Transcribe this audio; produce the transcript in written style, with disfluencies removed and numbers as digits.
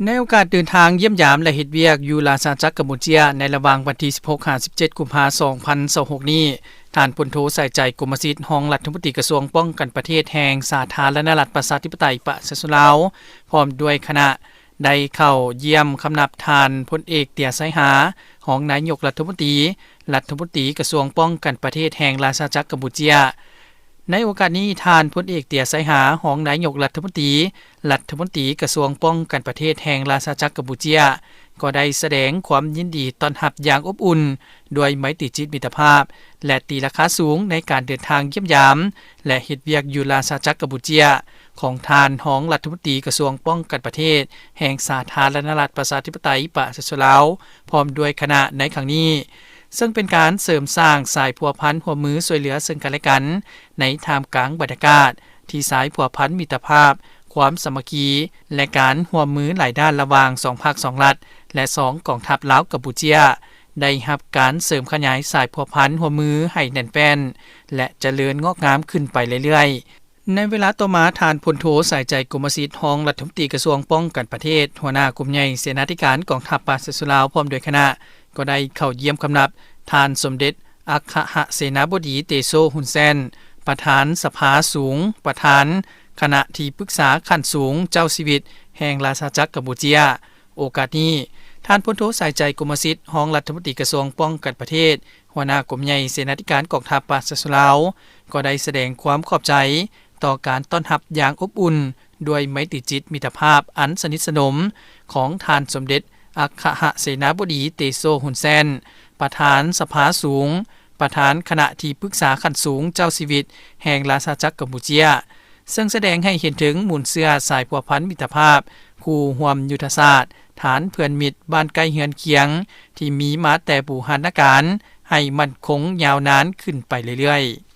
ในโอกาสเดินทางเยี่ยมยามและเฮ็ดเวียกอยู่ราชอาณาจักรกัมพูชาในระหว่างวันที่ 16-17 กุมภาพันธ์ 2026 นี้ท่านพลโทใส่ใจกรมสิทธิ์รองรัฐมนตรีกระทรวงป้องกันประเทศแห่งสาธารณรัฐประชาธิปไตยประชาชนลาวพร้อมด้วยคณะได้เข้าเยี่ยมคำนับทานพลเอกเตียไสหารองนายกรัฐมนตรีกระทรวงป้องกันประเทศแห่งราชอาณาจักรกัมพูชาในโอกาสนี้ท่านพลเอกเตียไสหารองนายกรัฐมนตรีกระทรวงป้องกันประเทศแห่งราชอาณาจักรกัมพูชาก็ได้แสดงความยินดีต้อนรับอย่างอบอุ่นด้วยไมตรีจิตมิตรภาพและตีราคาสูงในการเดินทางเยี่ยมยามและเฮ็ดเวียกอยู่ราชอาณาจักรกัมพูชาของท่านรองรัฐมนตรีกระทรวงป้องกันประเทศแห่งสาธารณรัฐประชาธิปไตยประชาชนลาวพร้อมด้วยคณะในครั้งนี้ซึ่งเป็นการเสริมสร้างสายพัวพันร่วมมือช่วยเหลือซึ่งกันและกันในท่ามกลางบรรยากาศที่สายพัวพันมิตรภาพความสามัคคีและการร่วมมือหลายด้านระหว่าง2ภาค2รัฐและ2กองทัพลาวกัมพูชาได้รับการเสริมขยายสายพัวพันร่วมมือให้แน่นแฟ้นและเจริญงอกงามขึ้นไปเรื่อยๆในเวลาต่อมาท่านพลโทใส่ใจกรมสิทธิ์รองรัฐมนตรีกระทรวงป้องกันประเทศหัวหน้ากลุ่มใหญ่เสนาธิการกองทัพประชาชนลาวพร้อมด้วยคณะก็ได้เข้าเยี่ยมคำนับท่านสมเด็จอัครเสนาบดีเตโซหุนแซนประธานสภาสูงประธานคณะที่ปรึกษาขั้นสูงเจ้าชีวิตแห่งราชอาณาจักรกัมพูชาโอกาสนี้ท่านพลโทใส่ใจกรมสิทธิ์รองรัฐมนตรีกระทรวงป้องกันประเทศหัวหน้ากลุ่มใหญ่เสนาธิการกองทัพประชาชนลาวก็ได้แสดงความขอบใจต่อการต้อนรับอย่างอบอุ่นด้วยไมตรีจิตมิตรภาพอันสนิทสนมของท่านสมเด็จอัครเสนาบดีเตโซหุนแซนประธานสภาสูงประธานคณะที่ปรึกษาขั้นสูงเจ้าชีวิตแห่งราชอาณาจักรกัมพูชาซึ่งแสดงให้เห็นถึงมูลเสื้อสายพัวพันมิตรภาพคู่ร่วมยุทธศาสตร์ฐานเพื่อนมิตรบ้านใกล้เฮือนเคียงที่มีมาแต่บูรณาการให้มั่นคงยาวนานขึ้นไปเรื่อยๆ